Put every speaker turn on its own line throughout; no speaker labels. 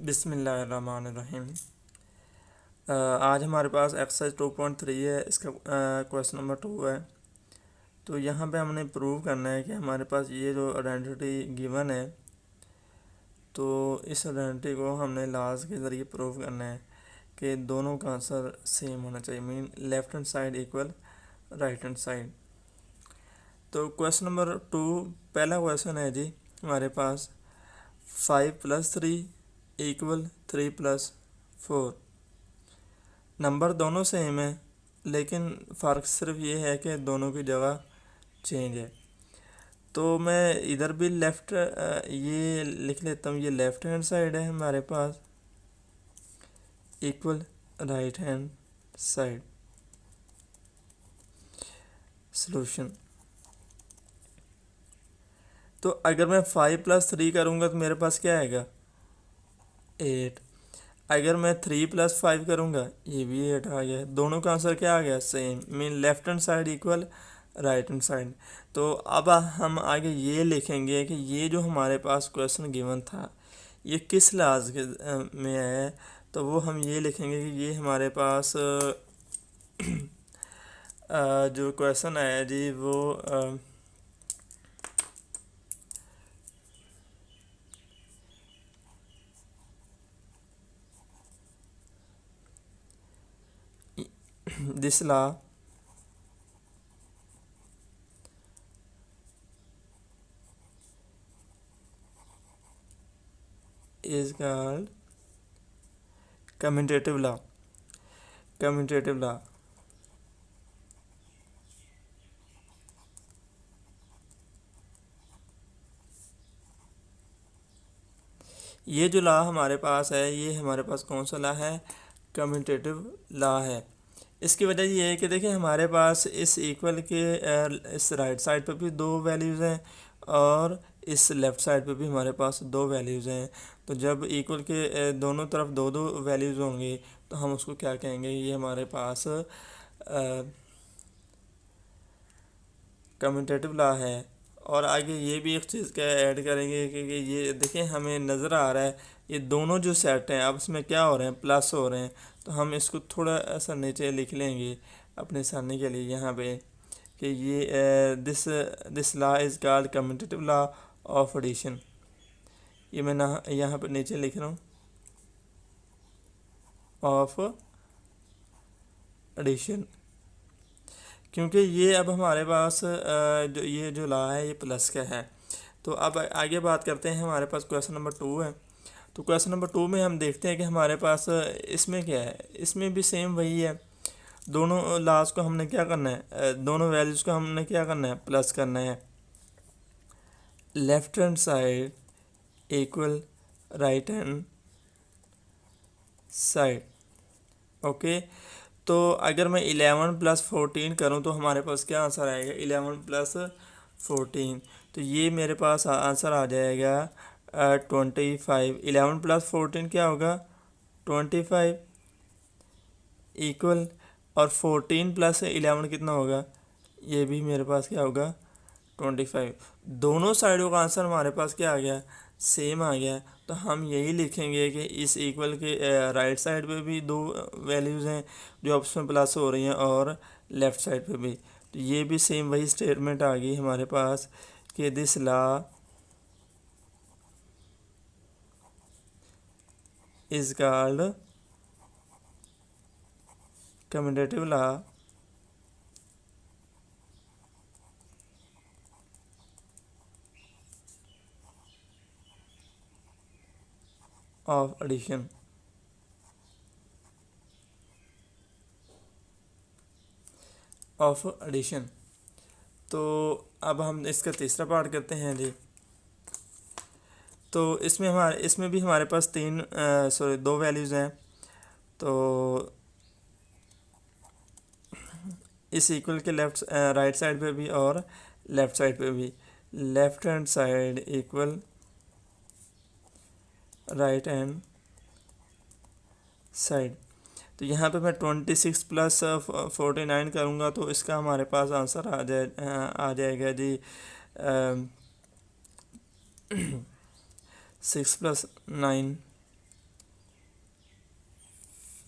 बिस्मिल्लाहिर्रहमानिर्रहीम। आज हमारे पास एक्सरसाइज 2.3 है। इसका क्वेश्चन नंबर 2 है। तो यहाँ पे हमने प्रूव करना है कि हमारे पास ये जो आइडेंटिटी गिवन है, तो इस आइडेंटिटी को हमने लाज के ज़रिए प्रूव करना है कि दोनों का आंसर सेम होना चाहिए, mean left hand side equal right hand side. तो क्वेश्चन नंबर 2 पहला क्वेश्चन है जी हमारे पास 5+3 इक्वल 3+4। नंबर दोनों सेम है, लेकिन फ़र्क सिर्फ ये है कि दोनों की जगह चेंज है। तो मैं इधर भी लेफ़्ट ये लिख लेता हूँ, ये लेफ़्ट हैंड साइड है हमारे पास equal right hand side. Solution, तो अगर मैं 5+3 करूँगा तो मेरे पास क्या आएगा 8। अगर मैं 3+5 करूँगा ये भी 8 आ गया। दोनों का आंसर क्या आ गया same, mean left hand side equal right hand side. तो अब हम आगे ये लिखेंगे कि ये जो हमारे पास क्वेश्चन गिवन था ये किस लाज के में है। तो वो हम ये लिखेंगे कि ये हमारे पास जो क्वेश्चन आया जी वो this law is called commutative law. Commutative law, ये जो लॉ हमारे पास है ये हमारे पास कौन सा लॉ है, कम्यूटेटिव लॉ है। इसकी वजह ये है कि देखिए हमारे पास इस इक्वल के इस राइट साइड पे भी दो वैल्यूज़ हैं और इस लेफ़्ट साइड पे भी हमारे पास दो वैल्यूज़ हैं। तो जब इक्वल के दोनों तरफ दो दो वैल्यूज़ होंगी तो हम उसको क्या कहेंगे, ये हमारे पास कम्यूटेटिव लॉ है। और आगे ये भी एक चीज़ का ऐड करेंगे कि ये देखिए हमें नज़र आ रहा है ये दोनों जो सेट हैं अब इसमें क्या हो रहे हैं, प्लस हो रहे हैं। तो हम इसको थोड़ा सा नीचे लिख लेंगे अपने सामने के लिए यहाँ पे कि ये this law is called commutative law of addition. ये मैं ना यहाँ पे नीचे लिख रहा हूँ, ऑफ एडिशन, क्योंकि ये अब हमारे पास जो ये जो लॉ है ये प्लस का है। तो अब आगे बात करते हैं, हमारे पास क्वेश्चन नंबर 2 है। तो क्वेश्चन नंबर 2 में हम देखते हैं कि हमारे पास इसमें क्या है, इसमें भी सेम वही है। दोनों लॉज को हमने क्या करना है, दोनों वैल्यूज़ को हमने क्या करना है, प्लस करना है। Left hand side equal right hand side. Okay, तो अगर मैं 11+14 करूँ तो हमारे पास क्या आंसर आएगा, 11+14। तो ये मेरे पास आंसर आ जाएगा 25। 11+14 क्या होगा 25 इक्वल, और 14+11 कितना होगा, ये भी मेरे पास क्या होगा 25। दोनों साइडों का आंसर हमारे पास क्या आ गया, सेम आ गया। तो हम यही लिखेंगे कि इस इक्वल के राइट साइड पे भी दो वैल्यूज़ हैं जो आपस में प्लस हो रही हैं और लेफ़्ट साइड पे भी। तो ये भी सेम वही स्टेटमेंट आ गई हमारे पास कि this law is called commutative law of addition. Of addition. तो अब हम इसका तीसरा पार्ट करते हैं जी। तो इसमें भी हमारे पास दो वैल्यूज़ हैं। तो इस इक्वल के राइट साइड पे भी और लेफ़्ट साइड पे भी, left hand side equal right hand side. तो यहाँ पे मैं 26+49 करूँगा तो इसका हमारे पास आंसर आ जाएगा जी 6+9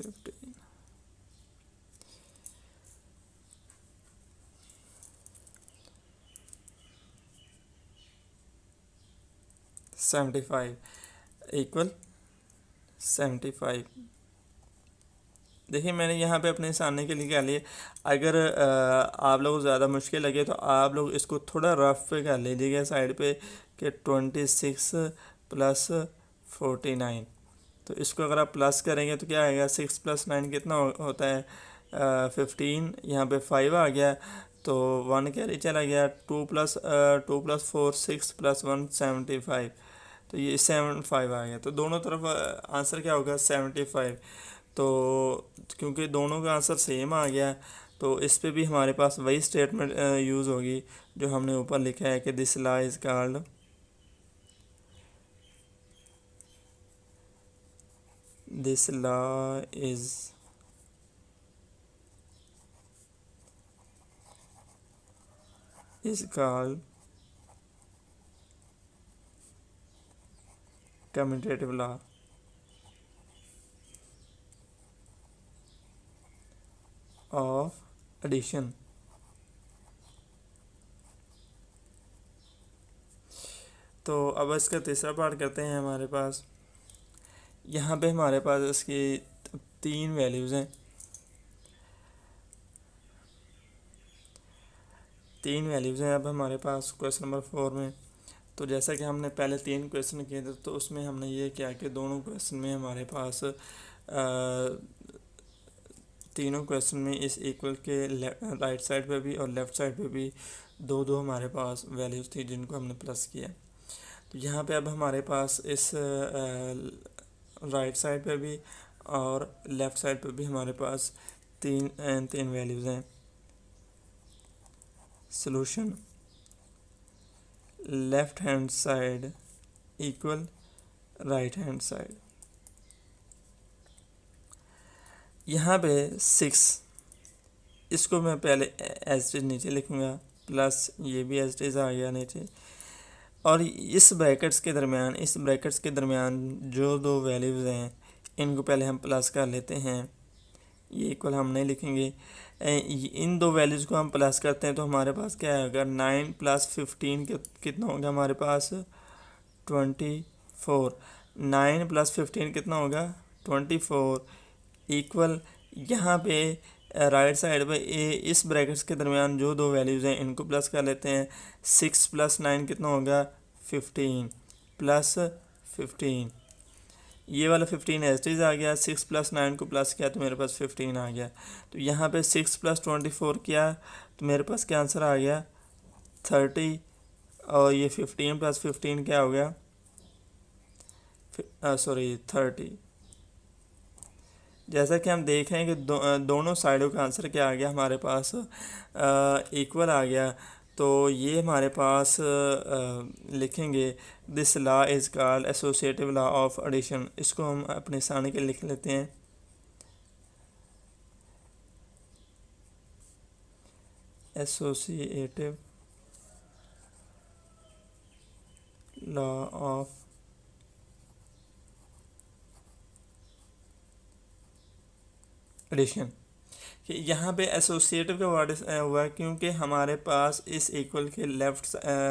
15 75 इक्वल 75। देखिए मैंने यहाँ पे अपने निशाने के लिए क्या लिए, अगर आप लोग ज़्यादा मुश्किल लगे तो आप लोग इसको थोड़ा रफ पे कर लीजिएगा साइड पे कि 26 प्लस 49। तो इसको अगर आप प्लस करेंगे तो क्या आएगा, 6 प्लस 9 कितना होता है 15। यहाँ पे 5 आ गया तो 1 कैरी चला गया, 2 प्लस 4 6 प्लस 1 75। तो ये 75 आ गया। तो दोनों तरफ आंसर क्या होगा 75। तो क्योंकि दोनों का आंसर सेम आ गया तो इस पे भी हमारे पास वही स्टेटमेंट यूज़ होगी जो हमने ऊपर लिखा है कि this law is called this law is called commutative law of addition. तो अब इसका तीसरा पार्ट करते हैं। हमारे पास यहाँ पे हमारे पास इसकी 3 वैल्यूज़ हैं, 3 वैल्यूज़ हैं अब हमारे पास क्वेश्चन नंबर 4 में। तो जैसा कि हमने पहले 3 क्वेश्चन किए थे तो उसमें हमने ये किया कि दोनों क्वेश्चन में हमारे पास तीनों क्वेश्चन में इस इक्वल के राइट साइड पे भी और लेफ़्ट साइड पे भी दो दो हमारे पास वैल्यूज़ थी जिनको हमने प्लस किया। तो यहाँ पे अब हमारे पास इस राइट साइड पे भी और लेफ़्ट साइड पे भी हमारे पास तीन वैल्यूज़ हैं। Solution left hand side equal right hand side. यहाँ पे 6 इसको मैं पहले एज इट नीचे लिखूँगा, प्लस ये भी एज इट आ गया नीचे। और इस ब्रैकेट्स के दरमियान जो दो वैल्यूज़ हैं इनको पहले हम प्लस कर लेते हैं। ये इक्वल हम नहीं लिखेंगे, इन दो वैल्यूज़ को हम प्लस करते हैं तो हमारे पास क्या होगा 9 प्लस 15 कितना होगा हमारे पास 24। 9 प्लस 15 कितना होगा 24 इक्वल यहाँ पे राइट साइड पे इस ब्रैकेट्स के दरमियान जो दो वैल्यूज़ हैं इनको प्लस कर लेते हैं। 6 प्लस 9 कितना होगा 15 प्लस 15, ये वाला 15 एस्टीज आ गया। 6 प्लस 9 को प्लस किया तो मेरे पास 15 आ गया। तो यहाँ पे 6 प्लस 24 किया तो मेरे पास क्या आंसर आ गया 30। और ये 15 प्लस 15 क्या हो गया 30। जैसा कि हम देख रहे हैं कि दोनों साइडों का आंसर क्या आ गया हमारे पास इक्वल आ गया। तो ये हमारे पास लिखेंगे this law is called associative law of addition. इसको हम अपने सामने के लिख लेते हैं एसोसिएटिव लॉ ऑफ एडिशन। कि यहाँ पे एसोसिएटिव का वर्ड हुआ क्योंकि हमारे पास इस इक्वल के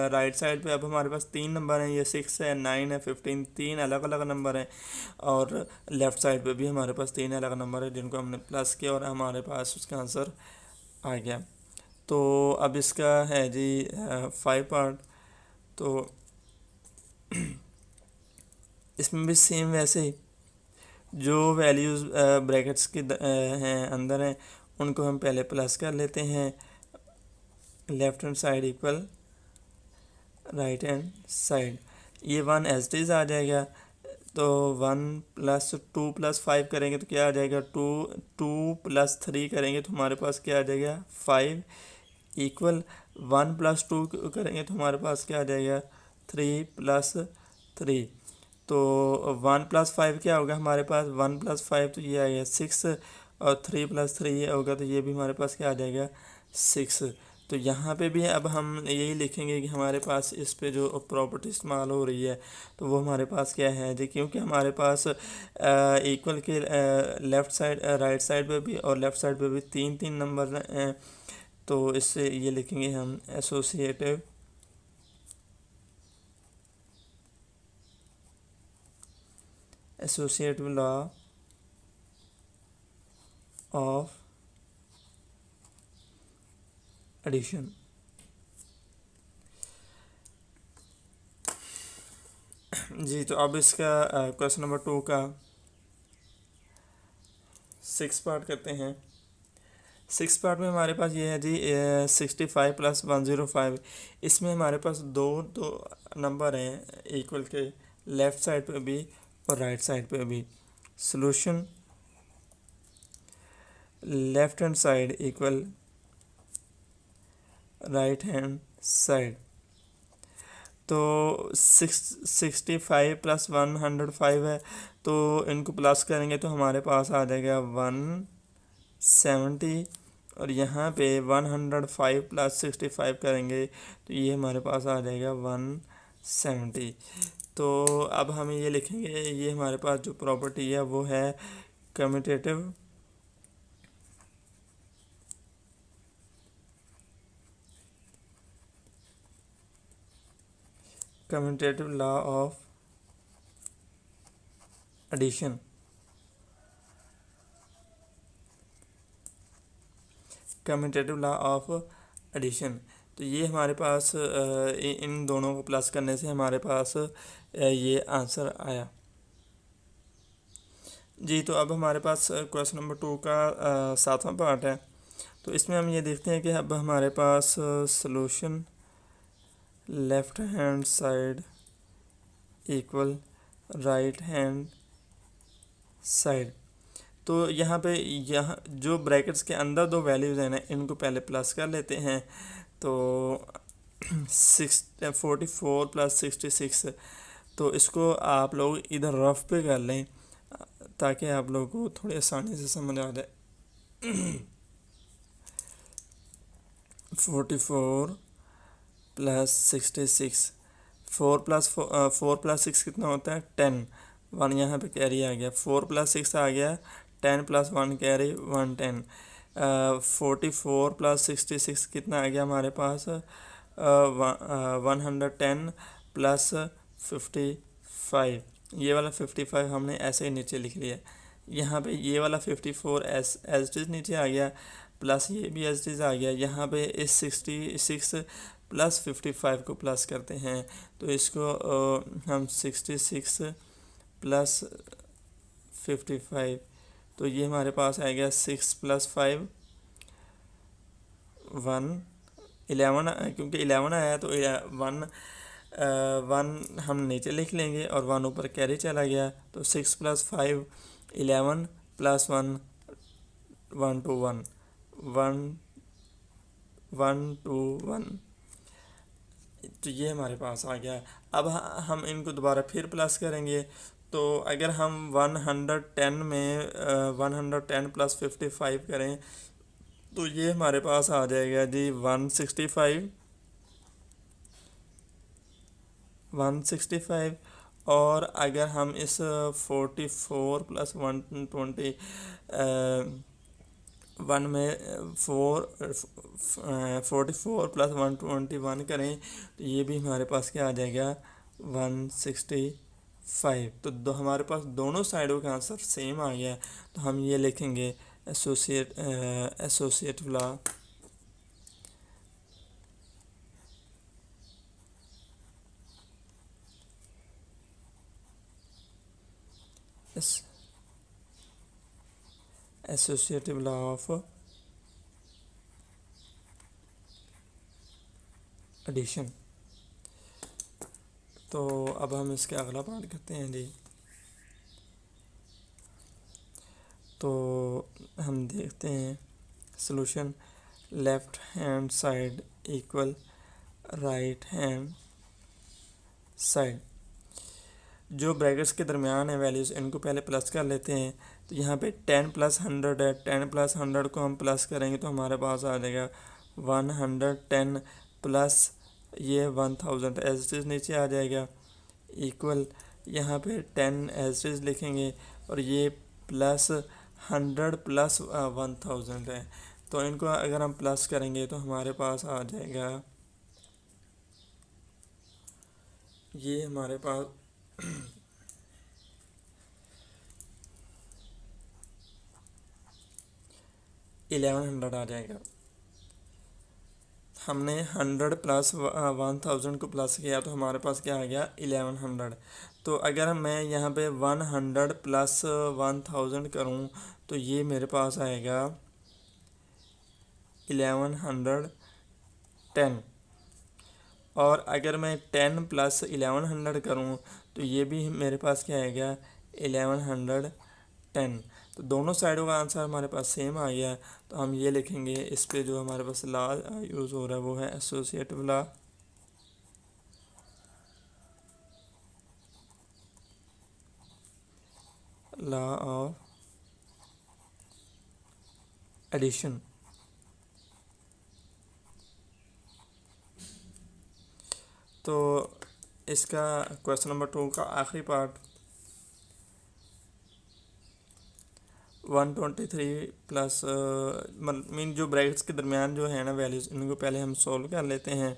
राइट साइड पे अब हमारे पास 3 नंबर हैं, ये 6 है 9 है 15, 3 अलग अलग नंबर हैं। और लेफ़्ट साइड पे भी हमारे पास 3 अलग नंबर है जिनको हमने प्लस किया और हमारे पास उसका आंसर आ गया। तो अब इसका है जी 5 पार्ट। तो इसमें भी सेम वैसे ही जो वैल्यूज़ ब्रैकेट्स के हैं अंदर हैं उनको हम पहले प्लस कर लेते हैं। Left hand side equal right hand side, ये 1 एज इट इज़ आ जाएगा। तो 1 प्लस 2 प्लस 5 करेंगे तो क्या आ जाएगा 2 प्लस 3 करेंगे तो हमारे पास क्या आ जाएगा 5 इक्वल 1 प्लस 2 करेंगे तो हमारे पास क्या आ जाएगा 3 प्लस 3। तो 1 प्लस 5 क्या होगा हमारे पास 1 प्लस 5 तो ये आएगा 6 और 3 प्लस 3 ये होगा तो ये भी हमारे पास क्या आ जाएगा 6। तो यहाँ पे भी अब हम यही लिखेंगे कि हमारे पास इस पे जो प्रॉपर्टी इस्तेमाल हो रही है तो वो हमारे पास क्या है जी, क्योंकि हमारे पास इक्वल के लेफ़्ट साइड राइट साइड पे भी और लेफ़्ट साइड पे भी तीन तीन नंबर हैं, तो इससे ये लिखेंगे हम एसोसिएटिव लॉ ऑफ एडिशन। जी, तो अब इसका क्वेश्चन नंबर 2 का 6 पार्ट करते हैं। 6 पार्ट में हमारे पास ये है जी 65 + 105। इसमें हमारे पास दो दो नंबर हैं इक्वल के, लेफ़्ट साइड पे भी और राइट साइड पे भी। Solution left hand side equal right hand side. तो 65 + 105 है, तो इनको प्लस करेंगे तो हमारे पास आ जाएगा 170, और यहाँ पे 105 + 65 करेंगे तो ये हमारे पास आ जाएगा 170। तो अब हम ये लिखेंगे, ये हमारे पास जो प्रॉपर्टी है वो है commutative law of addition. Commutative law of addition, तो ये हमारे पास इन दोनों को प्लस करने से हमारे पास ये आंसर आया जी। तो अब हमारे पास क्वेश्चन नंबर 2 का 7वां पार्ट है। तो इसमें हम ये देखते हैं कि अब हमारे पास solution left hand side equal right hand side. तो यहाँ पे जो ब्रैकेट्स के अंदर दो वैल्यूज़ हैं ना, इनको पहले प्लस कर लेते हैं। तो 44 + 66, तो इसको आप लोग इधर रफ पे कर लें ताकि आप लोगों को थोड़ी आसानी से समझ आ जाए। 44 + 66, 4 + 6 कितना होता है 10, 1 यहाँ पे कैरी आ गया, 4 + 6 आ गया, 10 + 1 कैरी 110। 44 + 66 कितना आ गया हमारे पास 110 + 55। ये वाला 55 हमने ऐसे ही नीचे लिख लिया। यहाँ पे ये वाला 54 एज इट इज़ नीचे आ गया, प्लस ये भी एज इट इज़ आ गया। यहाँ पे इस 66 + 55 को प्लस करते हैं, तो इसको हम 66 + 55, तो ये हमारे पास आएगा 6 + 5 11, क्योंकि 11 आया तो 1 हम नीचे लिख लेंगे और 1 ऊपर कैरी चला गया। तो 6 + 5 11 + 1 1 to 1 1 to 1, तो ये हमारे पास आ गया। अब हम इनको दोबारा फिर प्लस करेंगे, तो अगर हम 110 में 110 + 55 करें तो ये हमारे पास आ जाएगा जी 165। और अगर हम इस 44 + 120 1 में 44 + 121 करें तो ये भी हमारे पास क्या आ जाएगा 165। तो हमारे पास दोनों साइडों का आंसर सेम आ गया। तो हम ये लिखेंगे एसोसिएटिव लॉ ऑफ एडिशन। तो अब हम इसके अगला पार्ट करते हैं जी। तो हम देखते हैं solution left hand side equal right hand side. जो ब्रैकेट्स के दरमियान है वैल्यूज़, इनको पहले प्लस कर लेते हैं। तो यहाँ पे 10 + 100 है, 10 + 100 को हम प्लस करेंगे तो हमारे पास आ जाएगा 110 प्लस ये 1000 एज इट इज़ नीचे आ जाएगा, इक्वल यहाँ पे 10 एज इट इज़ लिखेंगे और ये प्लस 100 प्लस 1000 है। तो इनको अगर हम प्लस करेंगे तो हमारे पास आ जाएगा, ये हमारे पास 1100 आ जाएगा। हमने 100 प्लस 1000 को प्लस किया तो हमारे पास क्या आ गया 1100। तो अगर मैं यहाँ पे 100 प्लस 1000 करूँ तो ये मेरे पास आएगा 1110। और अगर मैं 10 प्लस 1100 करूँ तो ये भी मेरे पास क्या आएगा 1110। तो दोनों साइडों का आंसर हमारे पास सेम आ गया। तो हम ये लिखेंगे, इस पे जो हमारे पास लॉ यूज़ हो रहा है वो है associative law. Law of addition. तो इसका क्वेश्चन नंबर 2 का आखिरी पार्ट 123 प्लस मीन जो ब्रैकेट्स के दरमियान जो है ना वैल्यूज़, इनको पहले हम सॉल्व कर लेते हैं।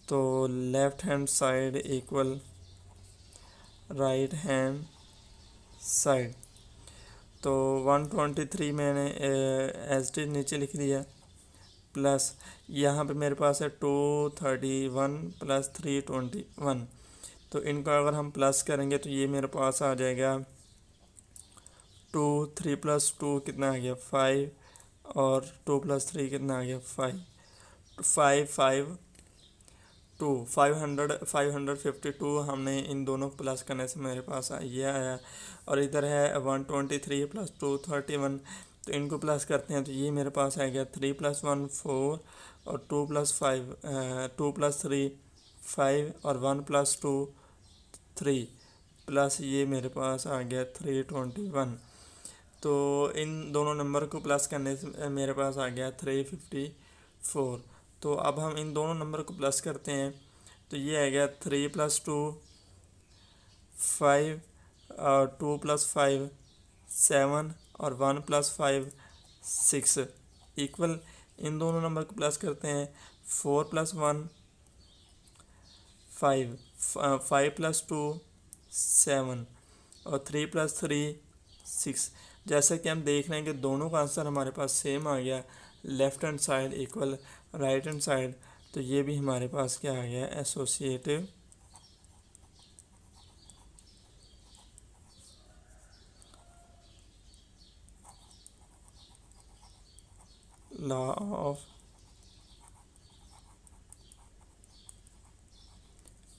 तो left hand side equal right hand side. तो 123 मैंने एज इट इज़ नीचे लिख दिया, प्लस यहाँ पे मेरे पास है 231 प्लस 321। तो इनको अगर हम प्लस करेंगे तो ये मेरे पास आ जाएगा 2, 3 प्लस 2 कितना आ गया 5, और 2 प्लस 3 कितना आ गया 5, 5 5 2 552। हमने इन दोनों को प्लस करने से मेरे पास ये आया। और इधर है 123 प्लस 231। तो इनको प्लस करते हैं तो ये मेरे पास आ गया 3 प्लस 1 4, और 2 प्लस 5 2 प्लस 3 5, और 1 प्लस 2 3, प्लस ये मेरे पास आ गया 321। तो इन दोनों नंबर को प्लस करने से मेरे पास आ गया 354। तो अब हम इन दोनों नंबर को प्लस करते हैं तो ये आ गया 3 प्लस 2 5, और 2 प्लस 5 7, और 1 प्लस 5 6, इक्वल इन दोनों नंबर को प्लस करते हैं 4 प्लस 1 5, 5 प्लस 2 7, और 3 प्लस 3 6। जैसा कि हम देख रहे हैं कि दोनों का आंसर हमारे पास सेम आ गया, left hand side equal right hand side. तो ये भी हमारे पास क्या आ गया एसोसिएटिव लॉ ऑफ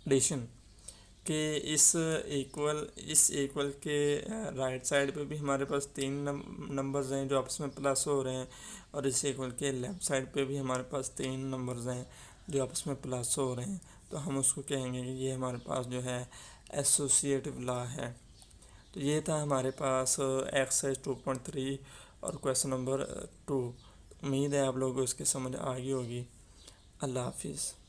एडिशन कि इस इक्वल के राइट साइड पे भी हमारे पास 3 नंबर्स हैं जो आपस में प्लस हो रहे हैं, और इस इक्वल के लेफ़्ट साइड पे भी हमारे पास 3 नंबर्स हैं जो आपस में प्लस हो रहे हैं। तो हम उसको कहेंगे कि ये हमारे पास जो है एसोसिएटिव लॉ है। तो ये था हमारे पास एक्सरसाइज 2.3 और क्वेश्चन नंबर 2। उम्मीद है आप लोगों को इसकी समझ आ गई होगी। अल्लाह हाफिज़।